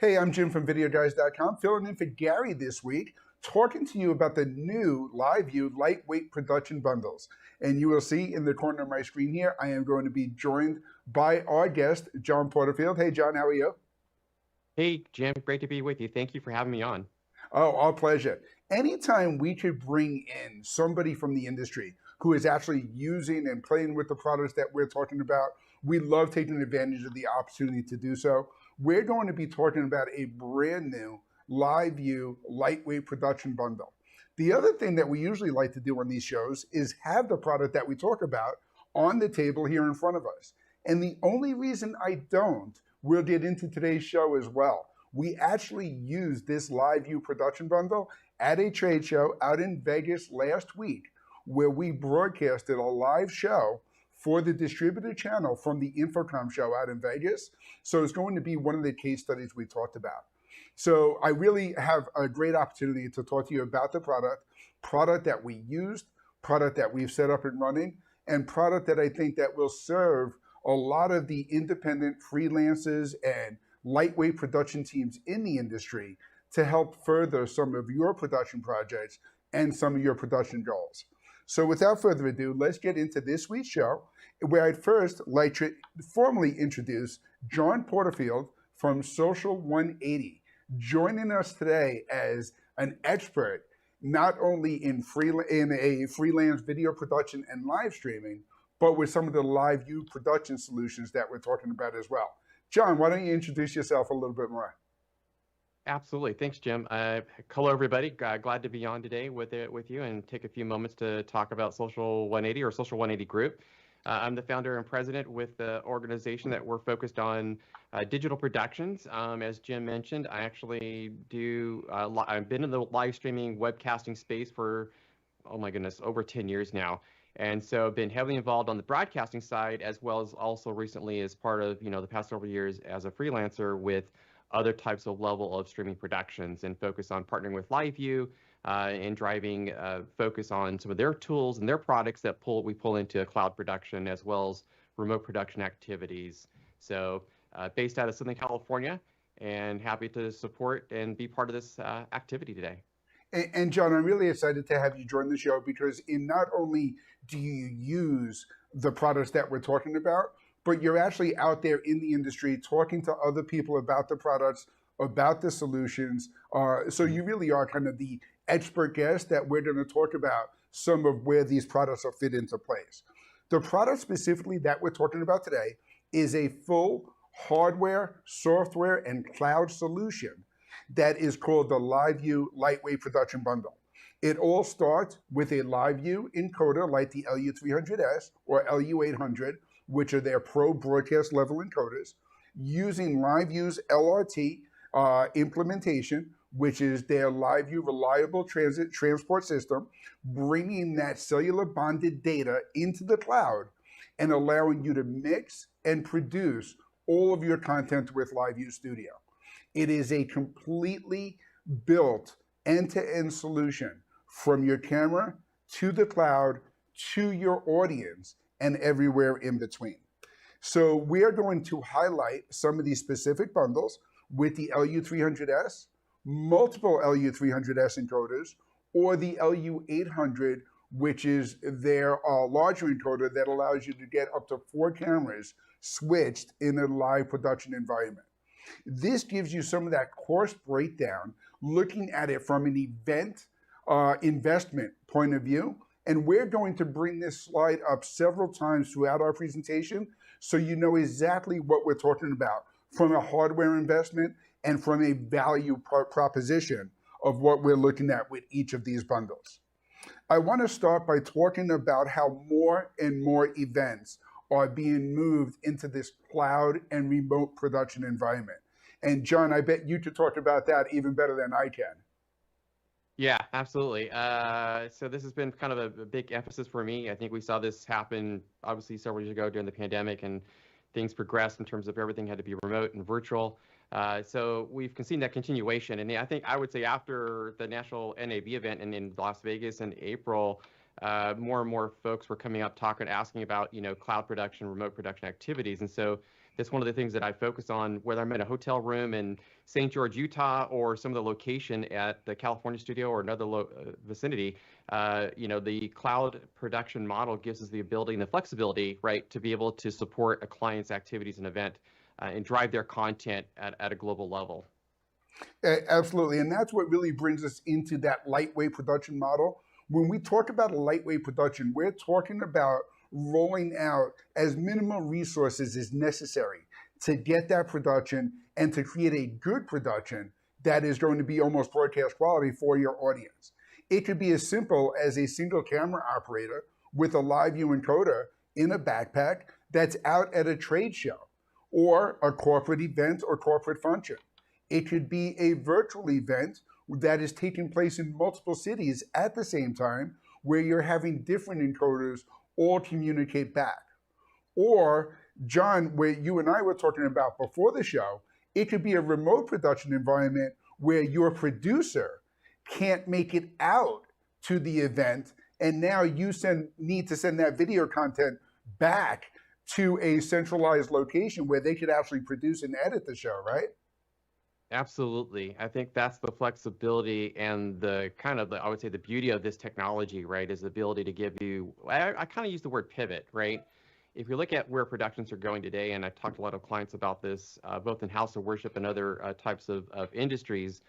Hey, I'm Jim from Videoguys.com, filling in for Gary this week, talking to you about the new LiveU lightweight production bundles. And you will see in the corner of my screen here, I am going to be joined by our guest, John Porterfield. Hey, John, how are you? Hey, Jim, great to be with you. Thank you for having me on. Oh, our pleasure. Anytime we could bring in somebody from the industry who is actually using and playing with the products that we're talking about, we love taking advantage of the opportunity to do so. We're going to be talking about a brand new LiveU lightweight production bundle. The other thing that we usually like to do on these shows is have the product that we talk about on the table here in front of us. And the only reason I don't, we'll get into today's show as well. We actually used this LiveU production bundle at a trade show out in Vegas last week, where we broadcasted a live show for the distributor channel from the Infocomm show out in Vegas. So it's going to be one of the case studies we talked about. So I really have a great opportunity to talk to you about the product that we used, product that we've set up and running, and product that I think that will serve a lot of the independent freelancers and lightweight production teams in the industry to help further some of your production projects and some of your production goals. So without further ado, let's get into this week's show, where I'd first like to formally introduce John Porterfield from Social 180, joining us today as an expert not only in a freelance video production and live streaming, but with some of the LiveU production solutions that we're talking about as well. John, why don't you introduce yourself a little bit more? Absolutely. Thanks, Jim. Hello, everybody. Glad to be on today with you and take a few moments to talk about Social 180 or Social 180 Group. I'm the founder and president with the organization that we're focused on digital productions. As Jim mentioned, I actually I've been in the live streaming webcasting space for, oh my goodness, over 10 years now. And so I've been heavily involved on the broadcasting side, as well as also recently as part of, the past several years as a freelancer with other types of level of streaming productions, and focus on partnering with LiveU and driving focus on some of their tools and their products that we pull into cloud production, as well as remote production activities. So based out of Southern California, and happy to support and be part of this activity today. And John, I'm really excited to have you join the show, because in not only do you use the products that we're talking about, but you're actually out there in the industry talking to other people about the products, about the solutions. So you really are kind of the expert guest that we're going to talk about some of where these products will fit into place. The product specifically that we're talking about today is a full hardware, software, and cloud solution that is called the LiveU Lightweight Production Bundle. It all starts with a LiveU encoder like the LU300S or LU800, which are their pro broadcast level encoders, using LiveU's LRT implementation, which is their LiveU Reliable Transport System, bringing that cellular bonded data into the cloud and allowing you to mix and produce all of your content with LiveU Studio. It is a completely built end-to-end solution from your camera to the cloud to your audience and everywhere in between. So we are going to highlight some of these specific bundles with the LU300S, multiple LU300S encoders, or the LU800, which is their larger encoder that allows you to get up to 4 cameras switched in a live production environment. This gives you some of that course breakdown, looking at it from an event investment point of view. And we're going to bring this slide up several times throughout our presentation, so you know exactly what we're talking about from a hardware investment and from a value proposition of what we're looking at with each of these bundles. I want to start by talking about how more and more events are being moved into this cloud and remote production environment. And John, I bet you could talk about that even better than I can. Yeah, absolutely. So this has been kind of a big emphasis for me. I think we saw this happen obviously several years ago during the pandemic, and things progressed in terms of everything had to be remote and virtual. So we've seen that continuation. And I think I would say after the national NAB event in Las Vegas in April, more and more folks were coming up asking about, cloud production, remote production activities. And so It's one of the things that I focus on, whether I'm in a hotel room in St. George, Utah, or some of the location at the California studio or another vicinity. The cloud production model gives us the ability and the flexibility, right, to be able to support a client's activities and event and drive their content at a global level. Absolutely, and that's what really brings us into that lightweight production model. When we talk about a lightweight production, we're talking about rolling out as minimal resources as necessary to get that production and to create a good production that is going to be almost broadcast quality for your audience. It could be as simple as a single camera operator with a LiveU encoder in a backpack that's out at a trade show or a corporate event or corporate function. It could be a virtual event that is taking place in multiple cities at the same time, where you're having different encoders all communicate back. Or, John, where you and I were talking about before the show, it could be a remote production environment where your producer can't make it out to the event, and now you need to send that video content back to a centralized location where they could actually produce and edit the show, right? Absolutely. I think that's the flexibility and the I would say the beauty of this technology, right, is the ability to give you, I kind of use the word pivot, right? If you look at where productions are going today, and I've talked to a lot of clients about this, both in house of worship and other types of industries,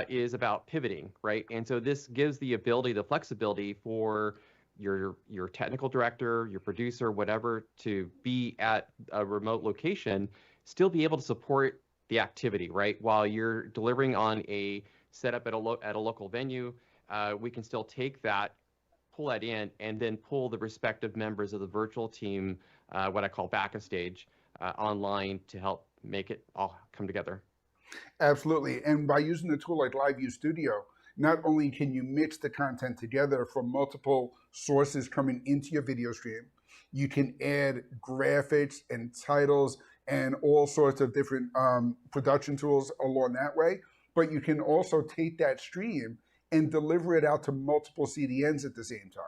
is about pivoting, right? And so this gives the ability, the flexibility for your technical director, your producer, whatever, to be at a remote location, still be able to support the activity, right? While you're delivering on a setup at a local venue, we can still take that, pull that in, and then pull the respective members of the virtual team, what I call back a stage, online to help make it all come together. Absolutely. And by using a tool like LiveU Studio, not only can you mix the content together from multiple sources coming into your video stream, you can add graphics and titles and all sorts of different production tools along that way. But you can also take that stream and deliver it out to multiple CDNs at the same time.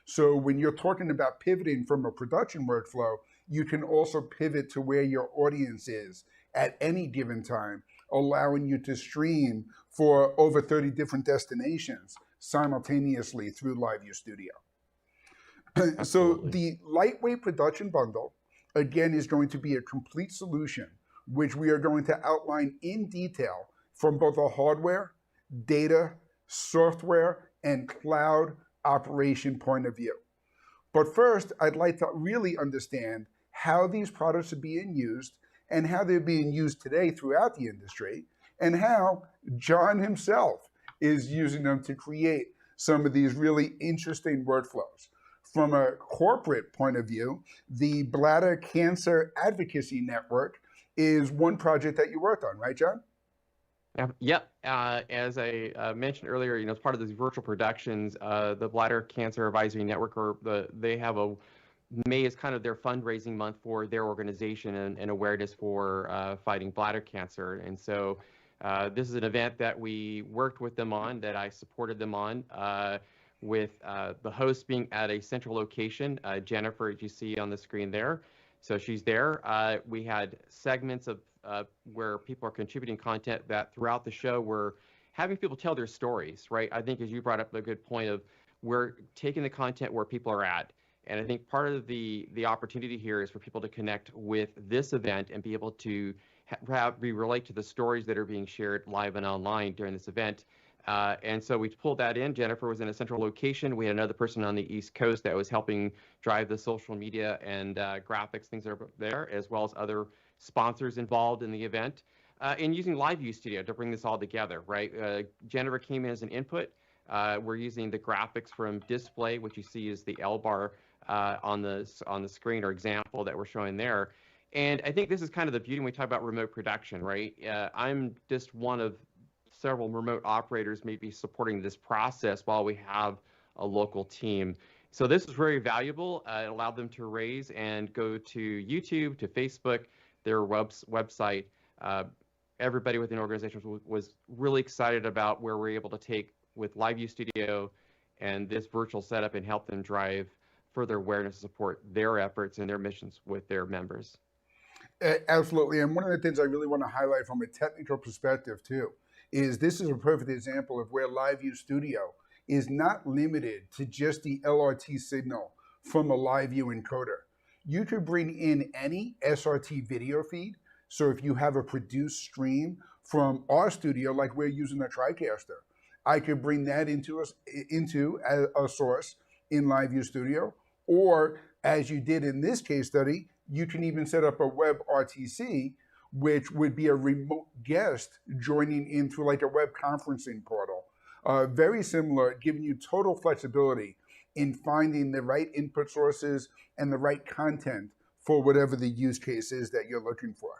So when you're talking about pivoting from a production workflow, you can also pivot to where your audience is at any given time, allowing you to stream for over 30 different destinations simultaneously through LiveU Studio. So the lightweight production bundle, again, is going to be a complete solution, which we are going to outline in detail from both a hardware, data, software, and cloud operation point of view. But first, I'd like to really understand how these products are being used and how they're being used today throughout the industry, and how John himself is using them to create some of these really interesting workflows. From a corporate point of view, the Bladder Cancer Advocacy Network is one project that you worked on, right, John? Yep. As I mentioned earlier, as part of these virtual productions, the Bladder Cancer Advisory Network, they have May is kind of their fundraising month for their organization and awareness for fighting bladder cancer. And so this is an event that we worked with them on, that I supported them on, with the host being at a central location, Jennifer, as you see on the screen there. So she's there. We had segments of where people are contributing content that throughout the show we're having people tell their stories, right? I think, as you brought up a good point, of we're taking the content where people are at. And I think part of the opportunity here is for people to connect with this event and be able to relate to the stories that are being shared live and online during this event. And so we pulled that in. Jennifer was in a central location. We had another person on the East Coast that was helping drive the social media and graphics, things that are there, as well as other sponsors involved in the event, and using LiveU Studio to bring this all together, right? Jennifer came in as an input. We're using the graphics from display, which you see is the L bar on the screen, or example that we're showing there. And I think this is kind of the beauty when we talk about remote production, right? I'm just one of several remote operators maybe supporting this process while we have a local team. So this is very valuable. It allowed them to raise and go to YouTube, to Facebook, their website. Everybody within the organization was really excited about where we're able to take with LiveU Studio and this virtual setup and help them drive further awareness and support their efforts and their missions with their members. Absolutely. And one of the things I really want to highlight from a technical perspective too is this is a perfect example of where LiveU Studio is not limited to just the LRT signal from a LiveU encoder. You could bring in any SRT video feed. So if you have a produced stream from our studio, like we're using a TriCaster, I could bring that into a source in LiveU Studio. Or as you did in this case study, you can even set up a web RTC, which would be a remote guest joining in through like a web conferencing portal. Very similar, giving you total flexibility in finding the right input sources and the right content for whatever the use case is that you're looking for.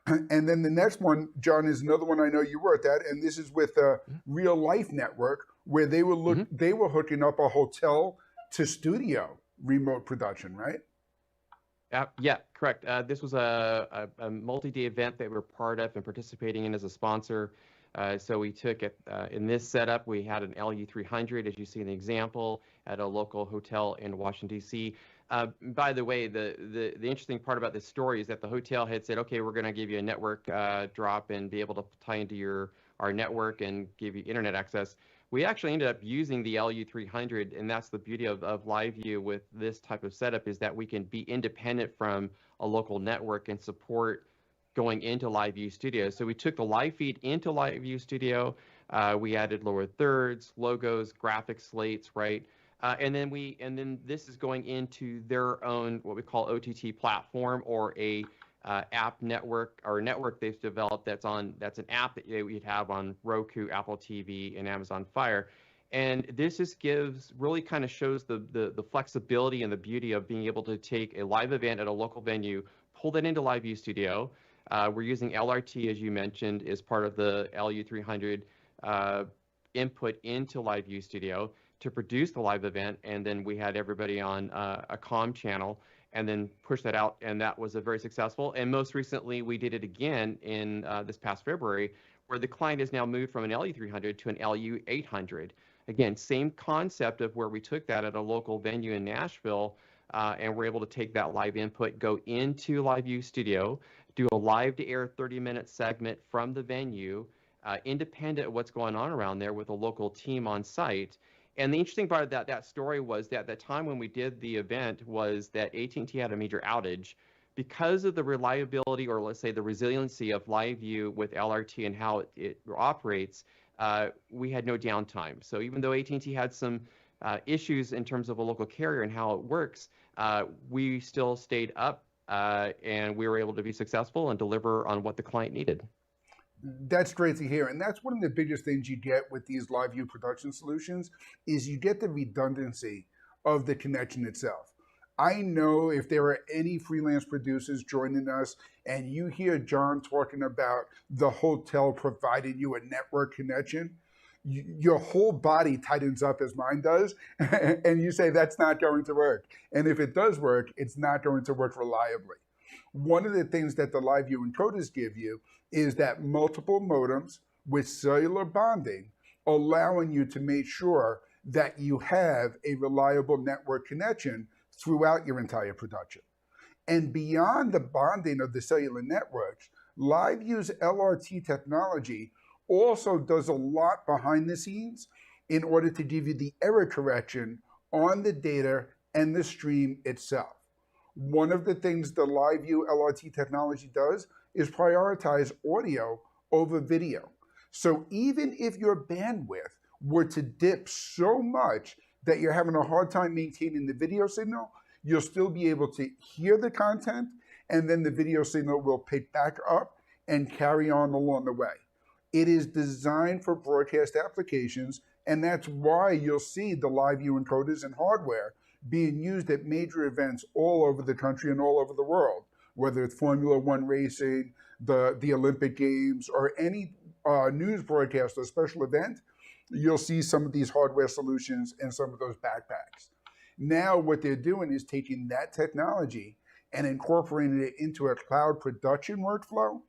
And then the next one, John, is another one I know you worked at, and this is with a Real Life Network, where they were hooking up a hotel to studio remote production, right? Yeah, correct. This was a multi-day event that we're part of and participating in as a sponsor. So we took it in this setup. We had an LU300, as you see in the example, at a local hotel in Washington, D.C. By the way, the interesting part about this story is that the hotel had said, okay, we're going to give you a network drop and be able to tie into our network and give you internet access. We actually ended up using the LU300, and that's the beauty of LiveU with this type of setup, is that we can be independent from a local network and support going into LiveU Studio. So we took the live feed into LiveU Studio. We added lower thirds, logos, graphic slates, right? And then this is going into their own what we call OTT platform, or a app network, or a network they've developed that's an app that you'd have on Roku, Apple TV, and Amazon Fire. And this just really kind of shows the flexibility and the beauty of being able to take a live event at a local venue, pull that into LiveU Studio. We're using LRT, as you mentioned, as part of the LU300 input into LiveU Studio to produce the live event, and then we had everybody on a comm channel and then push that out, and that was very successful. And most recently, we did it again in this past February, where the client has now moved from an LU300 to an LU800. Again, same concept of where we took that at a local venue in Nashville, and we're able to take that live input, go into LiveU Studio, do a live-to-air 30-minute segment from the venue, independent of what's going on around there, with a local team on site. And the interesting part of that story was that the time when we did the event was that AT&T had a major outage. Because of the reliability, or let's say the resiliency of LiveU with LRT and how it operates, we had no downtime. So even though AT&T had some issues in terms of a local carrier and how it works, we still stayed up, and we were able to be successful and deliver on what the client needed. That's great to hear. And that's one of the biggest things you get with these LiveU production solutions is you get the redundancy of the connection itself. I know if there are any freelance producers joining us and you hear John talking about the hotel providing you a network connection, your whole body tightens up as mine does, and you say that's not going to work. And if it does work, it's not going to work reliably. One of the things that the LiveU encoders give you is that multiple modems with cellular bonding, allowing you to make sure that you have a reliable network connection throughout your entire production. And beyond the bonding of the cellular networks, LiveU's LRT technology also does a lot behind the scenes in order to give you the error correction on the data and the stream itself. One of the things the LiveU LRT technology does is prioritize audio over video. So even if your bandwidth were to dip so much that you're having a hard time maintaining the video signal, you'll still be able to hear the content, and then the video signal will pick back up and carry on along the way. It is designed for broadcast applications, and that's why you'll see the LiveU encoders and hardware being used at major events all over the country and all over the world, whether it's Formula One racing, the Olympic Games, or any news broadcast or special event. You'll see some of these hardware solutions and some of those backpacks. Now what they're doing is taking that technology and incorporating it into a cloud production workflow,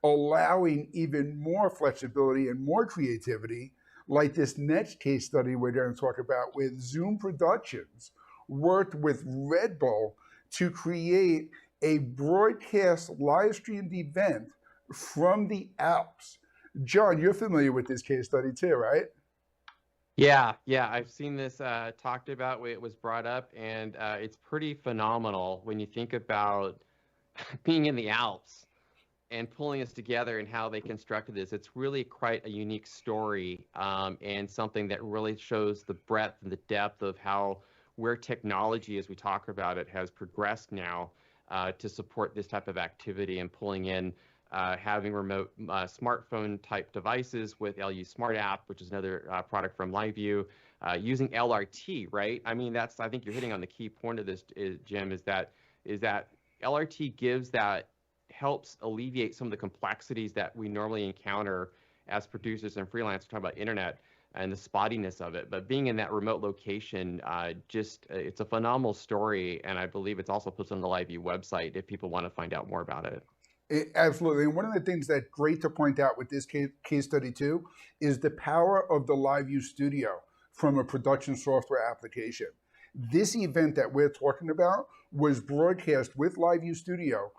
allowing even more flexibility and more creativity, like this next case study we're going to talk about with Zoom Productions, worked with Red Bull to create a broadcast live streamed event from the Alps. John, you're familiar with this case study too, right? Yeah, I've seen this talked about. It was brought up, and it's pretty phenomenal when you think about being in the Alps and pulling us together and how they constructed this. It's really quite a unique story, and something that really shows the breadth and the depth of how where technology, as we talk about it, has progressed now to support this type of activity and pulling in having remote smartphone type devices with LU Smart App, which is another product from LiveU, using LRT, right? I mean, I think you're hitting on the key point of this, Jim, is that LRT helps alleviate some of the complexities that we normally encounter as producers and freelancers talking about internet and the spottiness of it. But being in that remote location, it's a phenomenal story, and I believe it's also posted on the LiveU website if people want to find out more about it. Absolutely. And one of the things that's great to point out with this case study too is the power of the LiveU Studio from a production software application. This event that we're talking about was broadcast with LiveU Studio,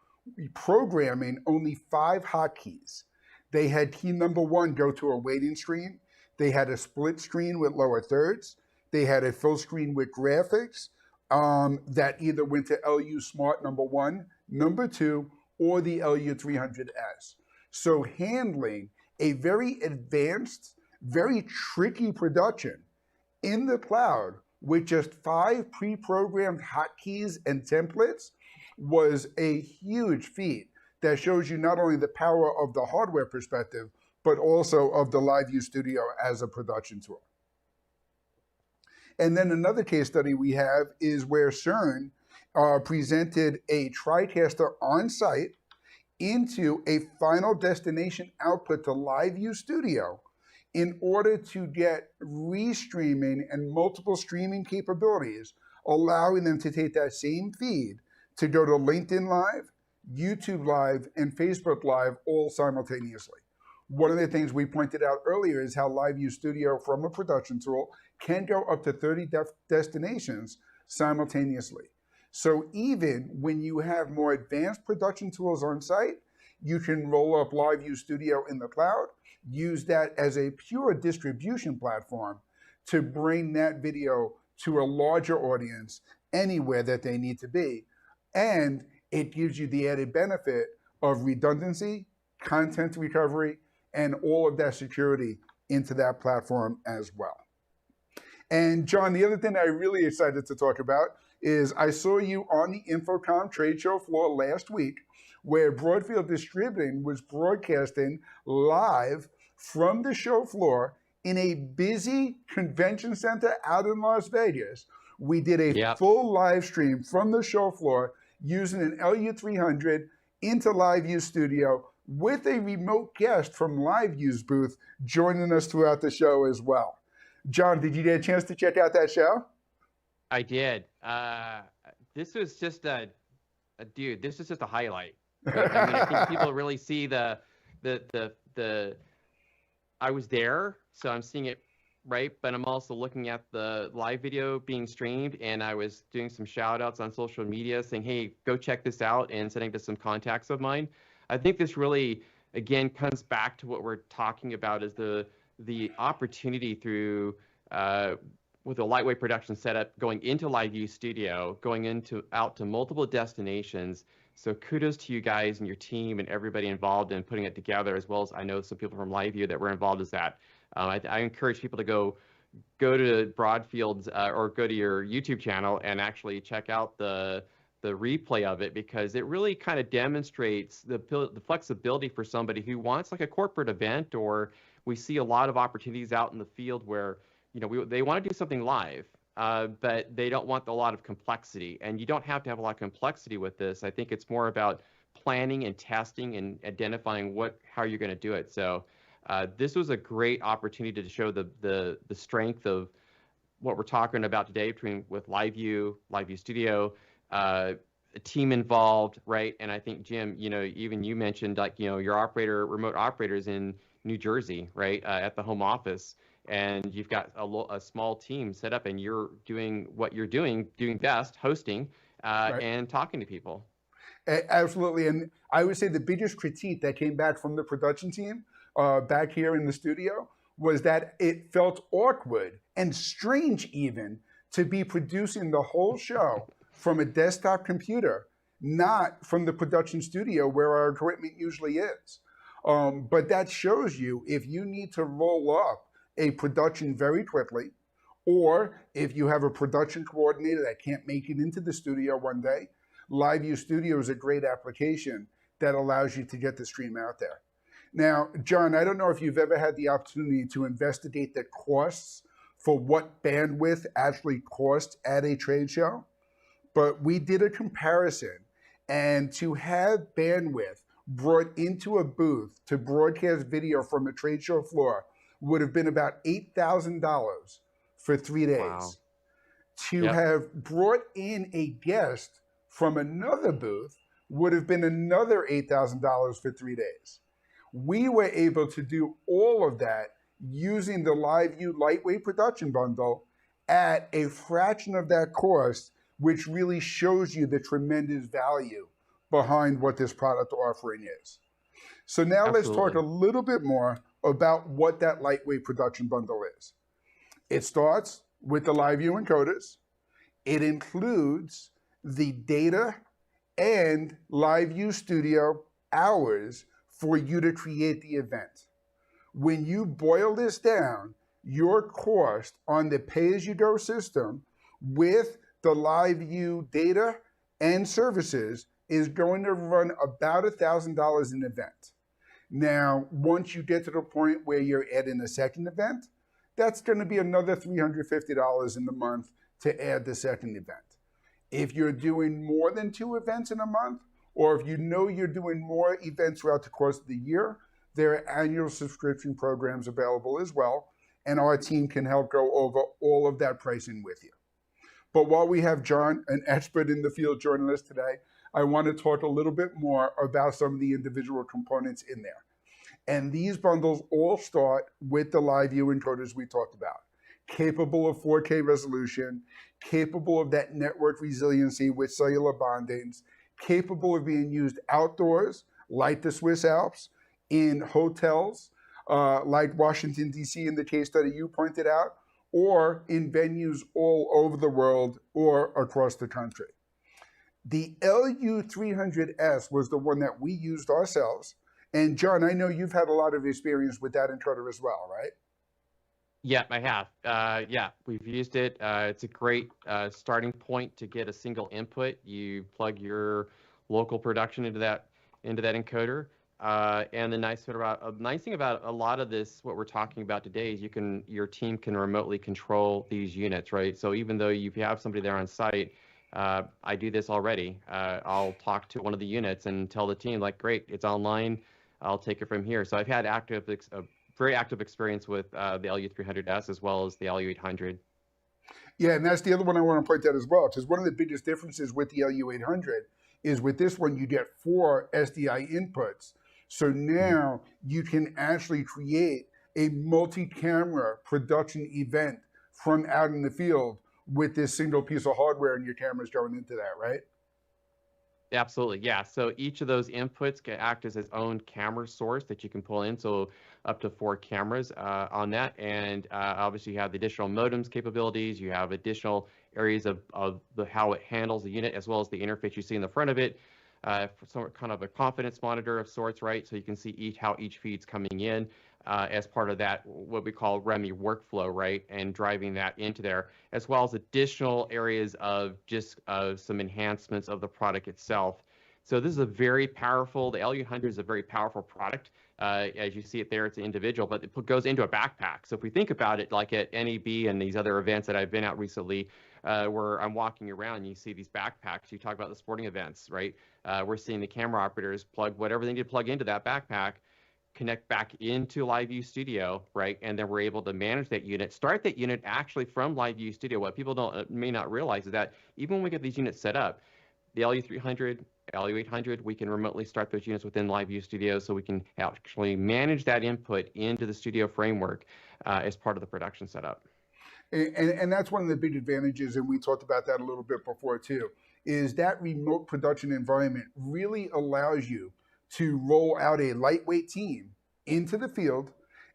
programming only 5 hotkeys. They had key number 1 go to a waiting screen. They had a split screen with lower thirds. They had a full screen with graphics that either went to LU Smart number 1, number 2, or the LU300S. So handling a very advanced, very tricky production in the cloud with just 5 pre-programmed hotkeys and templates was a huge feat that shows you not only the power of the hardware perspective, but also of the LiveU Studio as a production tool. And then another case study we have is where CERN presented a TriCaster on site into a final destination output to LiveU Studio in order to get restreaming and multiple streaming capabilities, allowing them to take that same feed to go to LinkedIn Live, YouTube Live, and Facebook Live all simultaneously. One of the things we pointed out earlier is how LiveU Studio from a production tool can go up to 30 destinations simultaneously. So even when you have more advanced production tools on site, you can roll up LiveU Studio in the cloud, use that as a pure distribution platform to bring that video to a larger audience anywhere that they need to be. And it gives you the added benefit of redundancy, content recovery, and all of that security into that platform as well. And John, the other thing I'm really excited to talk about is I saw you on the Infocomm trade show floor last week where Broadfield Distributing was broadcasting live from the show floor in a busy convention center out in Las Vegas. We did a full live stream from the show floor using an LU300 into LiveU Studio with a remote guest from LiveU's booth joining us throughout the show as well. John, did you get a chance to check out that show? I did. This was just dude, this is just a highlight. Right? I mean, I think people really see the I was there, so I'm seeing it, right? But I'm also looking at the live video being streamed, and I was doing some shout outs on social media saying, hey, go check this out, and sending to some contacts of mine. I think this really, again, comes back to what we're talking about is the opportunity through with a lightweight production setup going into LiveU Studio, going out to multiple destinations. So kudos to you guys and your team and everybody involved in putting it together, as well as I know some people from LiveU that were involved as that. I encourage people to go to Broadfield's or go to your YouTube channel and actually check out the replay of it, because it really kind of demonstrates the flexibility for somebody who wants like a corporate event, or we see a lot of opportunities out in the field where, you know, they want to do something live, but they don't want a lot of complexity. And you don't have to have a lot of complexity with this. I think it's more about planning and testing and identifying how you're going to do it. So this was a great opportunity to show the strength of what we're talking about today with LiveU Studio, a team involved, right? And I think, Jim, you know, even you mentioned, like, you know, your remote operators in New Jersey, right, at the home office, and you've got a small team set up, and you're doing what you're doing best, hosting and talking to people. Absolutely. And I would say the biggest critique that came back from the production team back here in the studio was that it felt awkward and strange even to be producing the whole show from a desktop computer, not from the production studio where our equipment usually is. But that shows you if you need to roll up a production very quickly, or if you have a production coordinator that can't make it into the studio one day, LiveU Studios is a great application that allows you to get the stream out there. Now, John, I don't know if you've ever had the opportunity to investigate the costs for what bandwidth actually costs at a trade show, but we did a comparison, and to have bandwidth brought into a booth to broadcast video from a trade show floor would have been about $8,000 for 3 days. Wow. To have brought in a guest from another booth would have been another $8,000 for 3 days. We were able to do all of that using the LiveU lightweight production bundle at a fraction of that cost, which really shows you the tremendous value behind what this product offering is. So now let's talk a little bit more about what that lightweight production bundle is. It starts with the LiveU encoders. It includes the data and LiveU Studio hours for you to create the event. When you boil this down, your cost on the pay-as-you-go system with the LiveU data and services is going to run about $1,000 an event. Now, once you get to the point where you're adding a second event, that's going to be another $350 in the month to add the second event. If you're doing more than 2 events in a month, or if you know you're doing more events throughout the course of the year, there are annual subscription programs available as well, and our team can help go over all of that pricing with you. But while we have John, an expert in the field, joining us today, I want to talk a little bit more about some of the individual components in there. And these bundles all start with the LiveU encoders we talked about, capable of 4K resolution, capable of that network resiliency with cellular bondings, capable of being used outdoors, like the Swiss Alps, in hotels, like Washington, D.C. in the case study you pointed out, or in venues all over the world or across the country. The LU300S was the one that we used ourselves. And John, I know you've had a lot of experience with that encoder as well, right? Yeah, I have. Yeah, we've used it. It's a great starting point to get a single input. You plug your local production into that encoder. And the nice thing about a lot of this, what we're talking about today, is your team can remotely control these units, right? So even though you have somebody there on site, I do this already. I'll talk to one of the units and tell the team, like, great, it's online. I'll take it from here. So I've had very active experience with the LU300S as well as the LU800. Yeah, and that's the other one I want to point out as well, because one of the biggest differences with the LU800 is with this one, you get 4 SDI inputs. So now you can actually create a multi-camera production event from out in the field with this single piece of hardware and your cameras going into that, right? Absolutely, yeah. So each of those inputs can act as its own camera source that you can pull in. So up to 4 cameras on that. And obviously you have the additional modems capabilities. You have additional areas of how it handles the unit, as well as the interface you see in the front of it. So kind of a confidence monitor of sorts, right? So you can see how each feed's coming in as part of that, what we call REMI workflow, right? And driving that into there, as well as additional areas of just some enhancements of the product itself. So this is the LU100 is a very powerful product. As you see it there, it's an individual, but it goes into a backpack. So if we think about it, like at NEB and these other events that I've been at recently, where I'm walking around and you see these backpacks, you talk about the sporting events, right? We're seeing the camera operators plug whatever they need to plug into that backpack, connect back into LiveU Studio, right? And then we're able to manage that unit, start that unit actually from LiveU Studio. What people may not realize is that even when we get these units set up, the LU300, LU800, we can remotely start those units within LiveU Studio, so we can actually manage that input into the studio framework as part of the production setup. And that's one of the big advantages, and we talked about that a little bit before too, is that remote production environment really allows you to roll out a lightweight team into the field.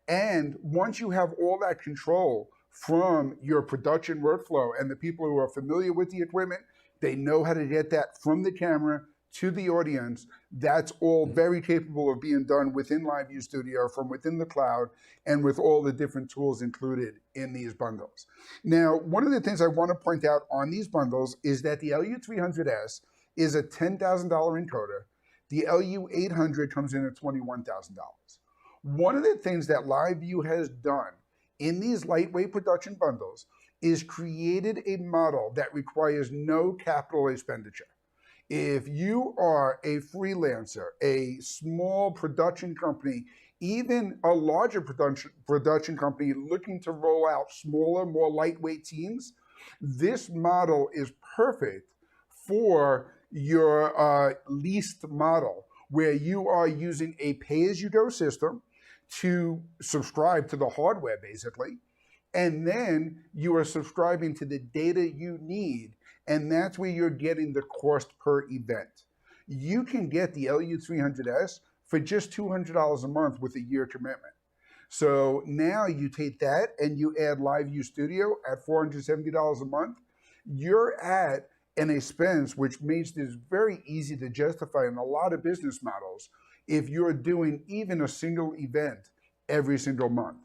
And once you have all that control from your production workflow and the people who are familiar with the equipment, they know how to get that from the camera to the audience. That's all very capable of being done within LiveU Studio from within the cloud and with all the different tools included in these bundles. Now, one of the things I want to point out on these bundles is that the LU300S is a $10,000 encoder. The LU800 comes in at $21,000. One of the things that LiveU has done in these lightweight production bundles is created a model that requires no capital expenditure. If you are a freelancer, a small production company, even a larger production company looking to roll out smaller, more lightweight teams, this model is perfect for your leased model, where you are using a pay-as-you-go system to subscribe to the hardware, basically, and then you are subscribing to the data you need, and that's where you're getting the cost per event. You can get the LU300S for just $200 a month with a year commitment. So now you take that and you add LiveU Studio at $470 a month, you're at an expense which makes this very easy to justify in a lot of business models if you're doing even a single event every single month.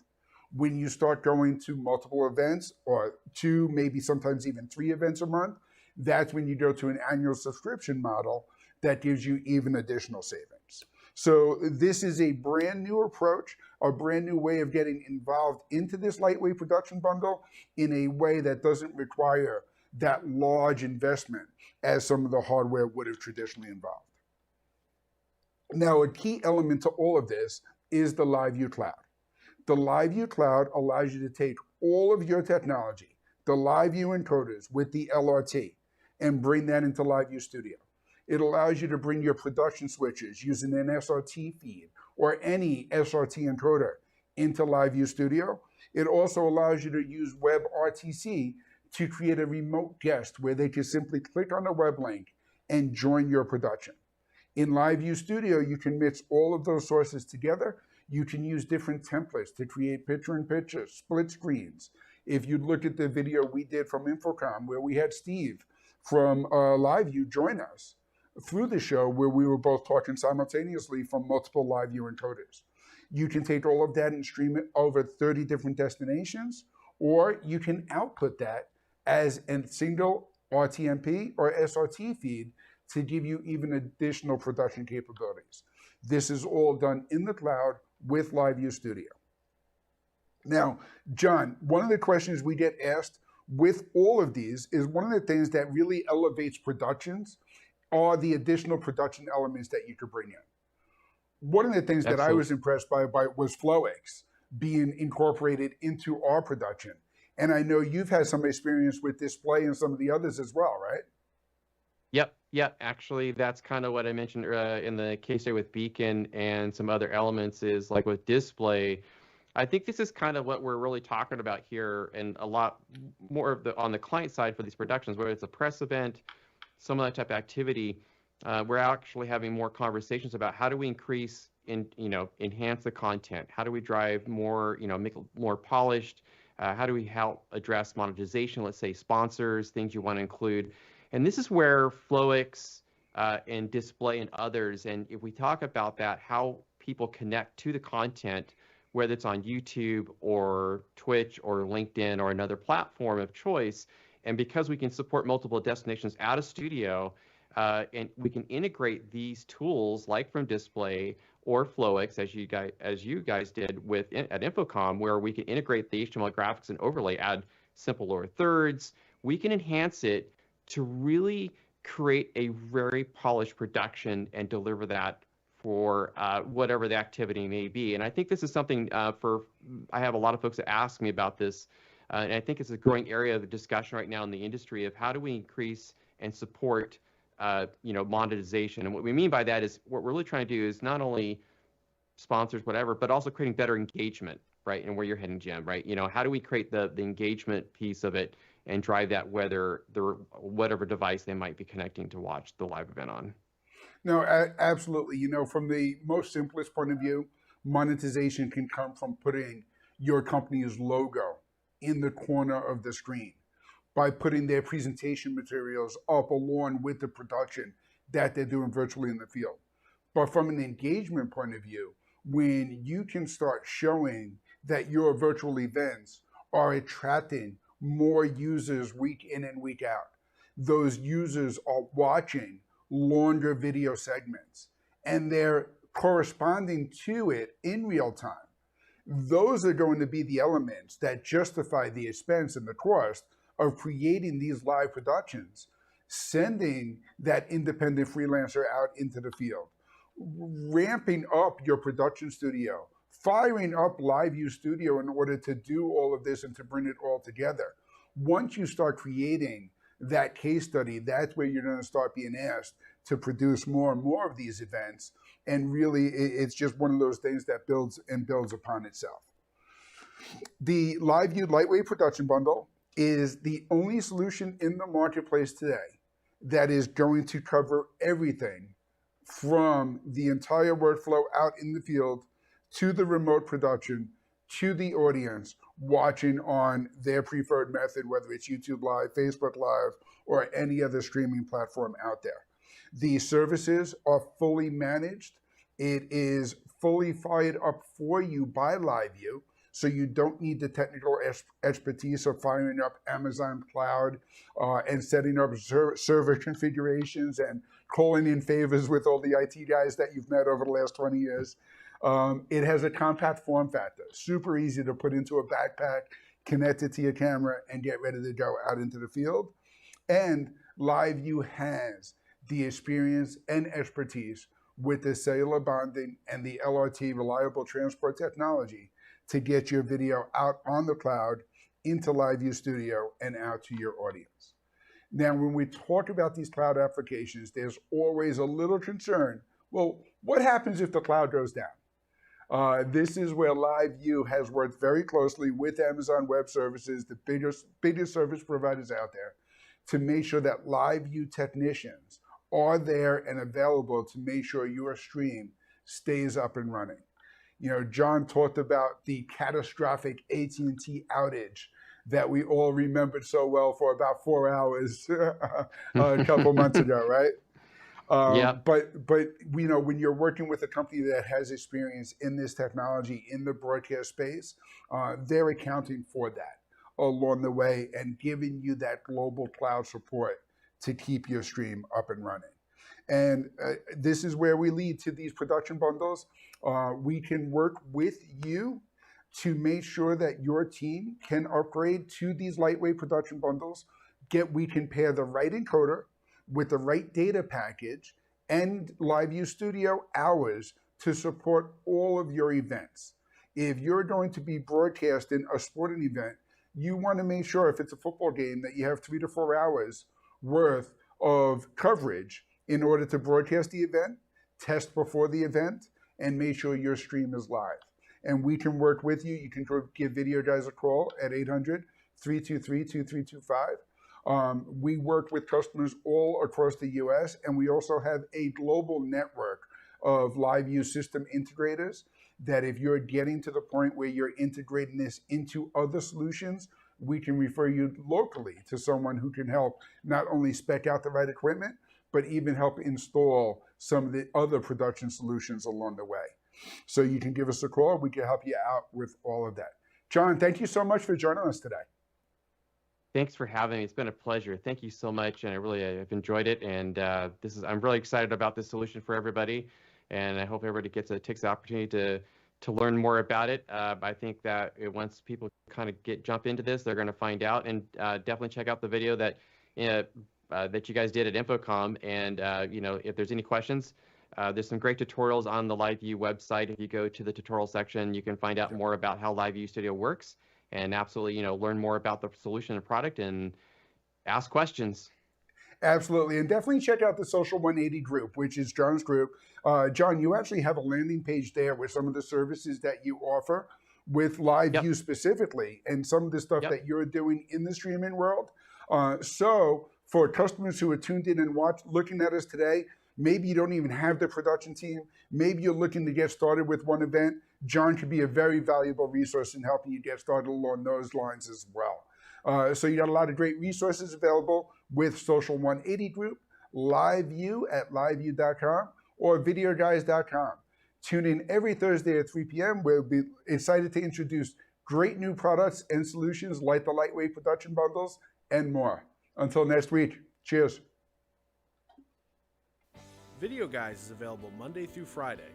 When you start going to multiple events, or two, maybe sometimes even 3 events a month, that's when you go to an annual subscription model that gives you even additional savings. So this is a brand new approach, a brand new way of getting involved into this lightweight production bundle in a way that doesn't require that large investment as some of the hardware would have traditionally involved. Now, a key element to all of this is the LiveU Cloud. The LiveU Cloud allows you to take all of your technology, the LiveU encoders with the LRT, and bring that into LiveU Studio. It allows you to bring your production switches using an SRT feed or any SRT encoder into LiveU Studio. It also allows you to use WebRTC to create a remote guest where they can simply click on the web link and join your production. In LiveU Studio, you can mix all of those sources together. You can use different templates to create picture-in-picture, split screens. If you look at the video we did from Infocomm, where we had Steve from LiveU join us through the show, where we were both talking simultaneously from multiple LiveU encoders. You can take all of that and stream it over 30 different destinations, or you can output that as a single RTMP or SRT feed to give you even additional production capabilities. This is all done in the cloud with LiveU Studio. Now, John, one of the questions we get asked with all of these is, one of the things that really elevates productions are the additional production elements that you could bring in. One of the things that I was impressed by was FlowX being incorporated into our production. And I know you've had some experience with display and some of the others as well, right? Yep. Actually, that's kind of what I mentioned in the case study with Beacon and some other elements, is like with display. I think this is kind of what we're really talking about here, and a lot more of on the client side for these productions, whether it's a press event, some of that type of activity. We're actually having more conversations about how do we increase enhance the content? How do we drive more, make it more polished? How do we help address monetization? Let's say sponsors, things you want to include. And this is where FlowX and display and others, and if we talk about that, how people connect to the content, whether it's on YouTube or Twitch or LinkedIn or another platform of choice, and because we can support multiple destinations out of studio, and we can integrate these tools like from display or FlowX, as you guys did with at Infocomm, where we can integrate the HTML graphics and overlay, add simple lower thirds. We can enhance it to really create a very polished production and deliver that for whatever the activity may be. And I think this is something I have a lot of folks that ask me about this, and I think it's a growing area of the discussion right now in the industry of how do we increase and support monetization. And what we mean by that is what we're really trying to do is not only sponsors, whatever, but also creating better engagement. right? And where you're heading, Jim, right? How do we create the engagement piece of it and drive that whether whatever device they might be connecting to watch the live event on? No, absolutely. From the most simplest point of view, monetization can come from putting your company's logo in the corner of the screen by putting their presentation materials up along with the production that they're doing virtually in the field. But from an engagement point of view, when you can start showing that your virtual events are attracting more users week in and week out, those users are watching longer video segments and they're corresponding to it in real time. Those are going to be the elements that justify the expense and the cost of creating these live productions, sending that independent freelancer out into the field, ramping up your production studio, firing up LiveU Studio in order to do all of this and to bring it all together. Once you start creating that case study, that's where you're going to start being asked to produce more and more of these events. And really, it's just one of those things that builds and builds upon itself. The LiveU Lightweight Production Bundle is the only solution in the marketplace today that is going to cover everything from the entire workflow out in the field to the remote production to the audience watching on their preferred method, whether it's YouTube Live, Facebook Live, or any other streaming platform out there. The services are fully managed. It is fully fired up for you by LiveU, so you don't need the technical expertise of firing up Amazon Cloud and setting up server configurations and calling in favors with all the IT guys that you've met over the last 20 years. It has a compact form factor, super easy to put into a backpack, connect it to your camera, and get ready to go out into the field. And LiveU has the experience and expertise with the cellular bonding and the LRT reliable transport technology to get your video out on the cloud into LiveU Studio and out to your audience. Now, when we talk about these cloud applications, there's always a little concern. Well, what happens if the cloud goes down? This is where LiveU has worked very closely with Amazon Web Services, the biggest service providers out there, to make sure that LiveU technicians are there and available to make sure your stream stays up and running. John talked about the catastrophic AT&T outage that we all remembered so well for about 4 hours a couple months ago, right? Yeah. But when you're working with a company that has experience in this technology in the broadcast space, they're accounting for that along the way and giving you that global cloud support to keep your stream up and running. And this is where we lead to these production bundles. We can work with you to make sure that your team can upgrade to these lightweight production bundles. We can pair the right encoder with the right data package and LiveU Studio hours to support all of your events. If you're going to be broadcasting a sporting event, you want to make sure if it's a football game that you have 3 to 4 hours worth of coverage in order to broadcast the event, test before the event, and make sure your stream is live. And we can work with you. You can give Videoguys a call at 800-323-2325. We work with customers all across the US, and we also have a global network of LiveU system integrators that if you're getting to the point where you're integrating this into other solutions, we can refer you locally to someone who can help not only spec out the right equipment, but even help install some of the other production solutions along the way. So you can give us a call. We can help you out with all of that. John, thank you so much for joining us today. Thanks for having me. It's been a pleasure. Thank you so much, and I've enjoyed it. And I'm really excited about this solution for everybody, and I hope everybody takes the opportunity to learn more about it. I think that once people kind of jump into this, they're going to find out. And definitely check out the video that you guys did at Infocomm. And if there's any questions, there's some great tutorials on the LiveU website. If you go to the tutorial section, you can find out more about how LiveU Studio works, and absolutely, learn more about the solution and product and ask questions. Absolutely. And definitely check out the Social 180 group, which is John's group. John, you actually have a landing page there with some of the services that you offer. with LiveU Yep. specifically and some of the stuff Yep. that you're doing in the streaming world. So for customers who are tuned in and looking at us today, maybe you don't even have the production team. Maybe you're looking to get started with one event. John could be a very valuable resource in helping you get started along those lines as well. So you got a lot of great resources available with Social 180 Group, LiveU at liveu.com, or Videoguys.com. Tune in every Thursday at 3 p.m. We'll be excited to introduce great new products and solutions like the lightweight production bundles and more. Until next week, cheers. Videoguys is available Monday through Friday.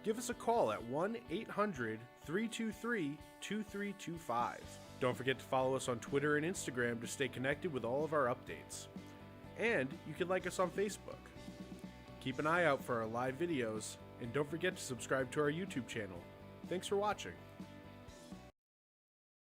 Give us a call at 1-800-323-2325. Don't forget to follow us on Twitter and Instagram to stay connected with all of our updates. And you can like us on Facebook. Keep an eye out for our live videos, and don't forget to subscribe to our YouTube channel. Thanks for watching.